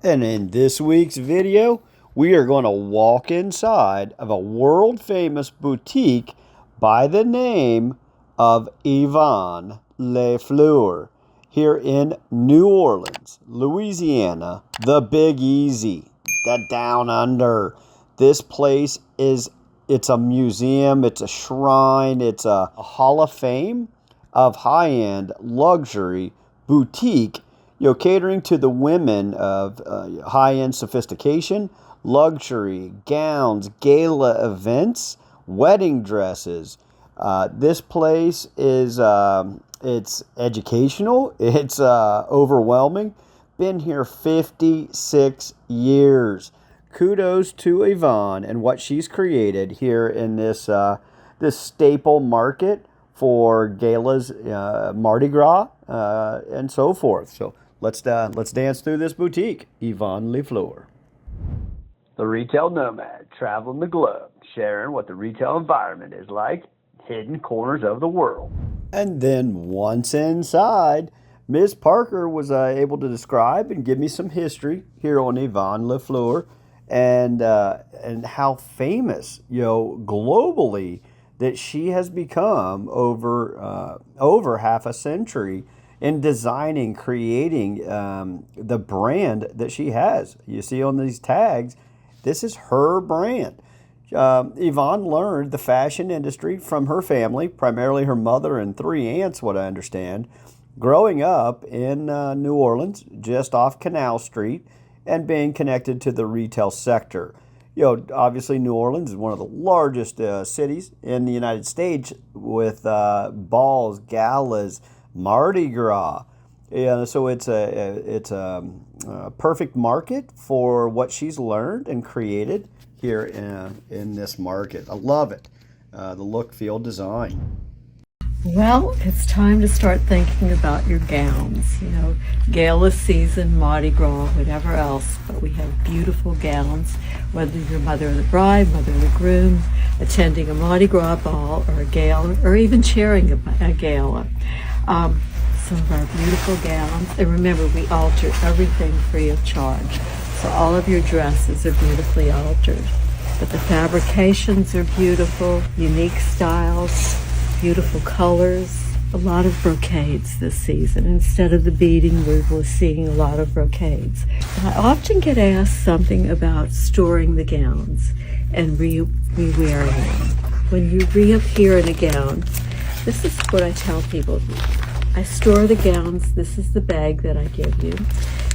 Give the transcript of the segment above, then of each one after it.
And in this week's video, we are going to walk inside of a world famous boutique by the name of Yvonne LaFleur here in New Orleans, Louisiana, the Big Easy, the Down Under. This place it's a museum, it's a shrine, it's a hall of fame of high-end luxury boutique, catering to the women of high-end sophistication, luxury, gowns, gala events, wedding dresses. This place is it's educational. It's overwhelming. Been here 56 years. Kudos to Yvonne and what she's created here in this staple market for galas, Mardi Gras, and so forth. So let's dance through this boutique. Yvonne LaFleur. The Retail Nomad, traveling the globe, sharing what the retail environment is like, hidden corners of the world. And then once inside, Ms. Parker was able to describe and give me some history here on Yvonne LaFleur and how famous, globally, that she has become over half a century in designing, creating the brand that she has. You see on these tags, this is her brand. Yvonne learned the fashion industry from her family, primarily her mother and three aunts, what I understand, growing up in New Orleans, just off Canal Street, and being connected to the retail sector. Obviously New Orleans is one of the largest cities in the United States with balls, galas, Mardi Gras. So it's a perfect market for what she's learned and created here in this market. I love it. The look, feel, design. Well, it's time to start thinking about your gowns, gala season, Mardi Gras, whatever else, but we have beautiful gowns, whether you're mother of the bride, mother of the groom, attending a Mardi Gras ball or a gala, or even chairing a gala. Some of our beautiful gowns, and remember, we alter everything free of charge, so all of your dresses are beautifully altered, but the fabrications are beautiful, unique styles, beautiful colors, a lot of brocades this season. Instead of the beading, we're seeing a lot of brocades. And I often get asked something about storing the gowns and re-wearing them. When you reappear in a gown, this is what I tell people. I store the gowns, this is the bag that I give you,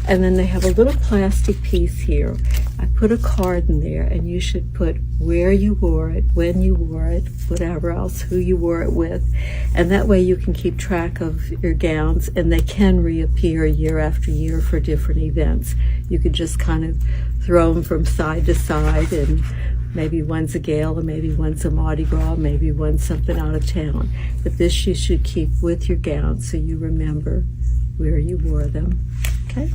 and then they have a little plastic piece here. I put a card in there, and you should put where you wore it, when you wore it, whatever else, who you wore it with, and that way you can keep track of your gowns, and they can reappear year after year for different events. You could just kind of throw them from side to side, and maybe one's a gala, maybe one's a Mardi Gras, maybe one's something out of town. But this you should keep with your gown so you remember where you wore them. Okay?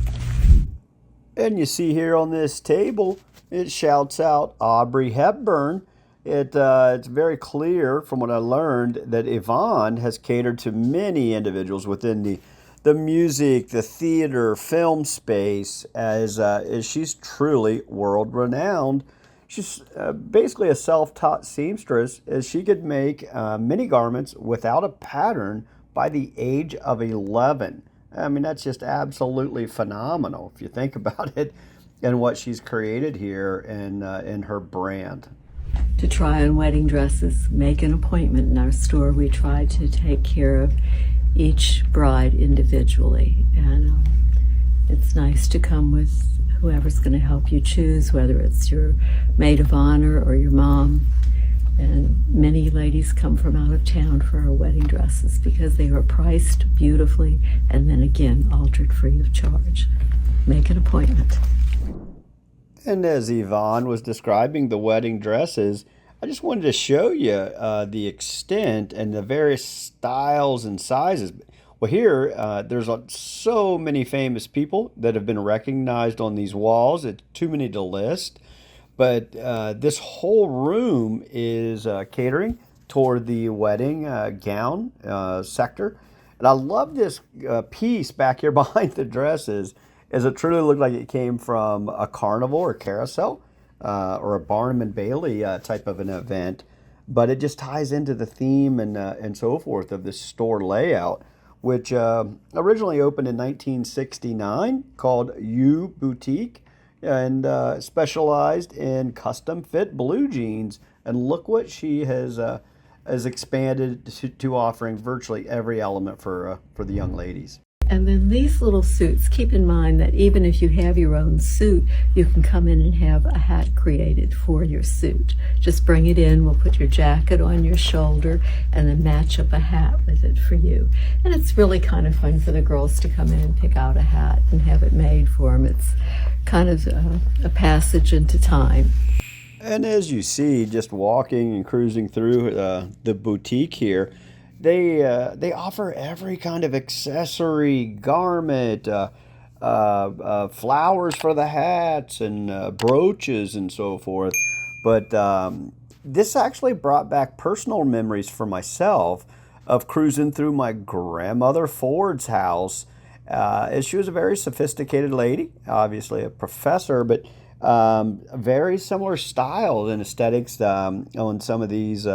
And you see here on this table, it shouts out Audrey Hepburn. It's very clear from what I learned that Yvonne has catered to many individuals within the music, the theater, film space, as she's truly world-renowned. She's basically a self-taught seamstress, as she could make many garments without a pattern by the age of 11. I mean, that's just absolutely phenomenal if you think about it and what she's created here in her brand. To try on wedding dresses, make an appointment in our store. We try to take care of each bride individually, and it's nice to come with whoever's going to help you choose, whether it's your maid of honor or your mom. And many ladies come from out of town for our wedding dresses because they are priced beautifully and then again altered free of charge. Make an appointment. And as Yvonne was describing the wedding dresses, I just wanted to show you the extent and the various styles and sizes. Well, here, there's so many famous people that have been recognized on these walls. It's too many to list. But this whole room is catering toward the wedding gown sector. And I love this piece back here behind the dresses. is it truly looked like it came from a carnival or carousel or a Barnum and Bailey type of an event. But it just ties into the theme and so forth of this store layout, which originally opened in 1969, called U Boutique, and specialized in custom fit blue jeans. And look what she has expanded to offering virtually every element for the young ladies. And then these little suits, keep in mind that even if you have your own suit, you can come in and have a hat created for your suit. Just bring it in, we'll put your jacket on your shoulder, and then match up a hat with it for you. And it's really kind of fun for the girls to come in and pick out a hat and have it made for them. It's kind of a passage into time. And as you see, just walking and cruising through the boutique here, they offer every kind of accessory, garment, flowers for the hats, and brooches and so forth. But this actually brought back personal memories for myself of cruising through my grandmother Ford's house. As she was a very sophisticated lady, obviously a professor, but very similar style and aesthetics on some of these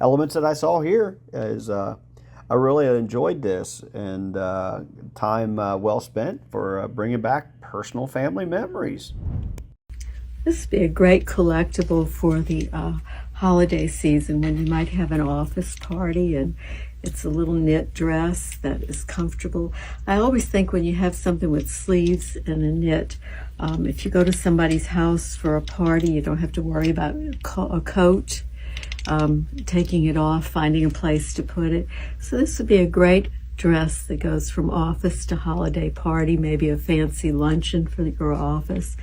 elements that I saw here. I really enjoyed this, and time well spent for bringing back personal family memories. This would be a great collectible for the holiday season when you might have an office party and it's a little knit dress that is comfortable. I always think when you have something with sleeves and a knit, if you go to somebody's house for a party, you don't have to worry about a coat, taking it off, finding a place to put it. So this would be a great dress that goes from office to holiday party, maybe a fancy luncheon for your office.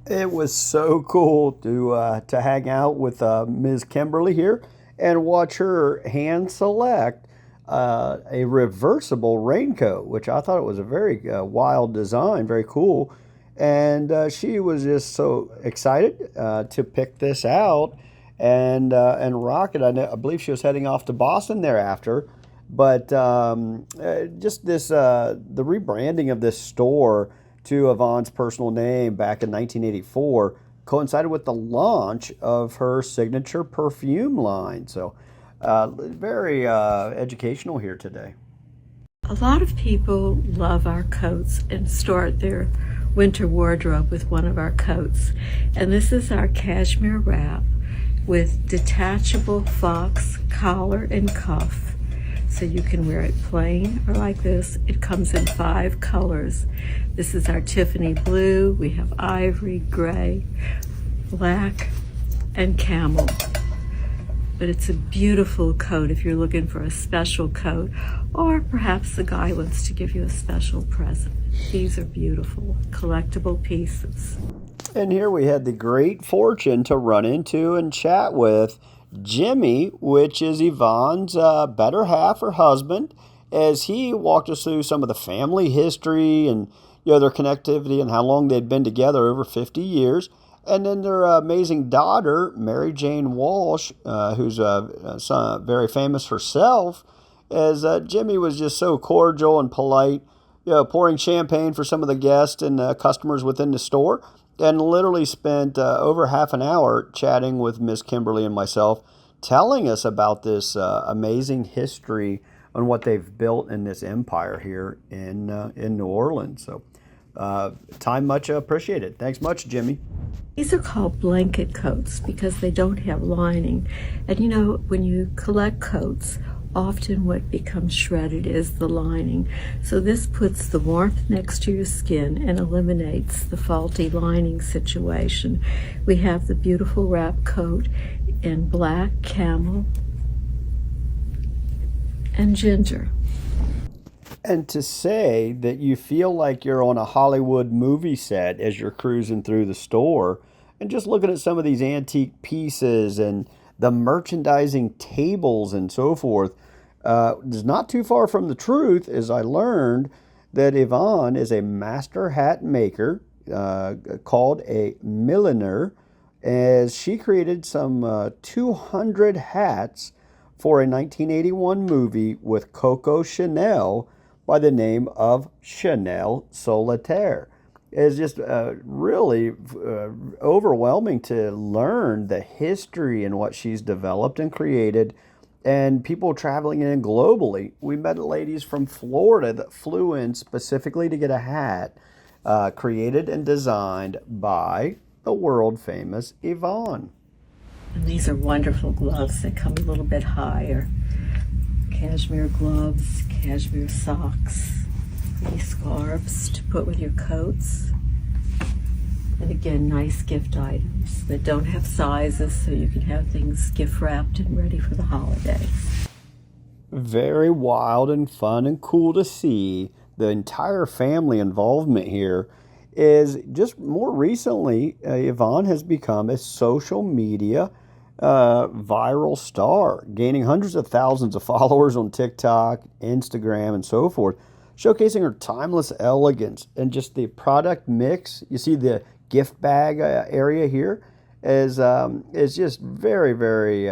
It was so cool to hang out with Ms. Kimberly here and watch her hand select a reversible raincoat, which I thought it was a very wild design, very cool. And she was just so excited to pick this out and rock it. I believe she was heading off to Boston thereafter. But just this the rebranding of this store to Yvonne's personal name back in 1984 coincided with the launch of her signature perfume line. So very educational here today. A lot of people love our coats and start their winter wardrobe with one of our coats. And this is our cashmere wrap with detachable fox collar and cuff. So you can wear it plain or like this. It comes in 5 colors. This is our Tiffany blue. We have ivory, gray, black, and camel. But it's a beautiful coat if you're looking for a special coat, or perhaps the guy wants to give you a special present. These are beautiful, collectible pieces. And here we had the great fortune to run into and chat with Jimmy, which is Yvonne's better half or husband, as he walked us through some of the family history and their connectivity and how long they'd been together, over 50 years. And then their amazing daughter, Mary Jane Walsh, who's very famous herself, as Jimmy was just so cordial and polite, pouring champagne for some of the guests and customers within the store, and literally spent over half an hour chatting with Miss Kimberly and myself, telling us about this amazing history on what they've built in this empire here in New Orleans. So time much appreciated. Thanks much, Jimmy. These are called blanket coats because they don't have lining. And when you collect coats, often what becomes shredded is the lining. So this puts the warmth next to your skin and eliminates the faulty lining situation. We have the beautiful wrap coat in black, camel, and ginger. And to say that you feel like you're on a Hollywood movie set as you're cruising through the store and just looking at some of these antique pieces and the merchandising tables and so forth, is not too far from the truth, as I learned that Yvonne is a master hat maker called a milliner, as she created some 200 hats for a 1981 movie with Coco Chanel by the name of Chanel Solitaire. It's just really overwhelming to learn the history and what she's developed and created, and people traveling in globally. We met ladies from Florida that flew in specifically to get a hat created and designed by the world famous Yvonne. And these are wonderful gloves that come a little bit higher. Cashmere gloves, cashmere socks, these scarves to put with your coats. And again, nice gift items that don't have sizes, so you can have things gift wrapped and ready for the holidays. Very wild and fun and cool to see. The entire family involvement here is just more recently, Yvonne has become a social media viral star, gaining hundreds of thousands of followers on TikTok, Instagram, and so forth, showcasing her timeless elegance and just the product mix. You see the gift bag area here is just very, very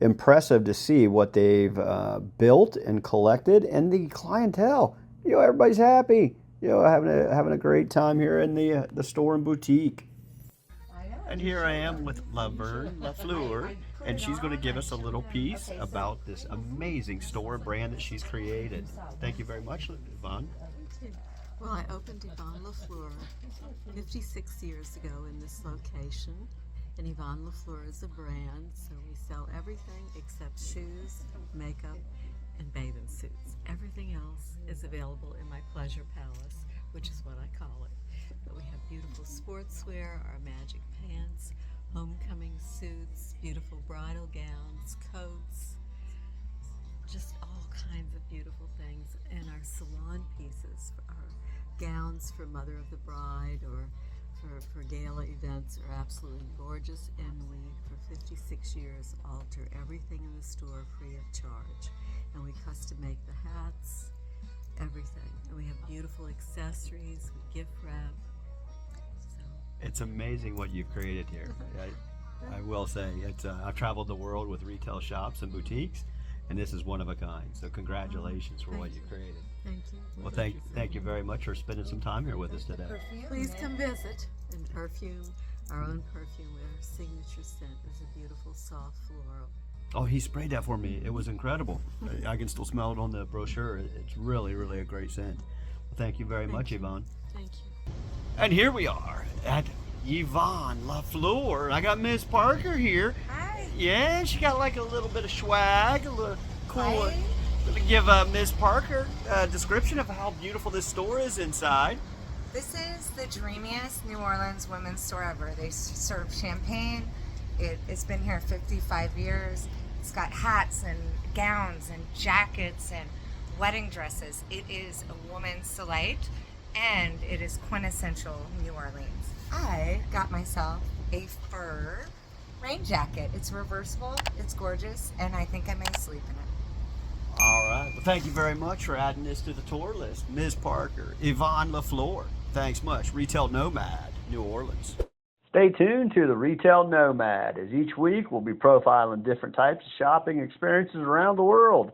impressive to see what they've built and collected, and the clientele. Everybody's happy. Having a great time here in the store and boutique. And here I am with Yvonne LaFleur, and she's going to give us a little piece about this amazing store brand that she's created. Thank you very much, Yvonne. Well, I opened Yvonne LaFleur 56 years ago in this location, and Yvonne LaFleur is a brand, so we sell everything except shoes, makeup, and bathing suits. Everything else is available in my pleasure palace, which is what I call it. But we have beautiful sportswear, our magic pants, homecoming suits, beautiful bridal gowns, coats, just all kinds of beautiful things, and our salon pieces, our gowns for mother of the bride or for gala events are absolutely gorgeous, and we, for 56 years, alter everything in the store free of charge. And we custom make the hats, everything. And we have beautiful accessories, we gift wrap. So. It's amazing what you've created here. I will say, I've traveled the world with retail shops and boutiques, and this is one of a kind. So congratulations for what you've created. Thank you. Well, thank you very much for spending some time here with us today. Please come visit. And perfume, our own perfume, our signature scent is a beautiful soft floral. Oh, he sprayed that for me. It was incredible. I can still smell it on the brochure. It's really, really a great scent. Well, thank you very much, Yvonne. Thank you. And here we are at Yvonne LaFleur. I got Miss Parker here. Hi. Yeah, she got like a little bit of swag, a little cool. Hi. Give Miss Parker a description of how beautiful this store is inside. This is the dreamiest New Orleans women's store ever. They serve champagne. It's been here 55 years. It's got hats and gowns and jackets and wedding dresses. It is a woman's delight, and it is quintessential New Orleans. I got myself a fur rain jacket. It's reversible, it's gorgeous, and I think I may sleep in it. All right. Well, thank you very much for adding this to the tour list. Ms. Parker, Yvonne LaFleur. Thanks much. Retail Nomad, New Orleans. Stay tuned to the Retail Nomad, as each week we'll be profiling different types of shopping experiences around the world.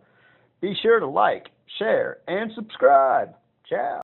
Be sure to like, share, and subscribe. Ciao.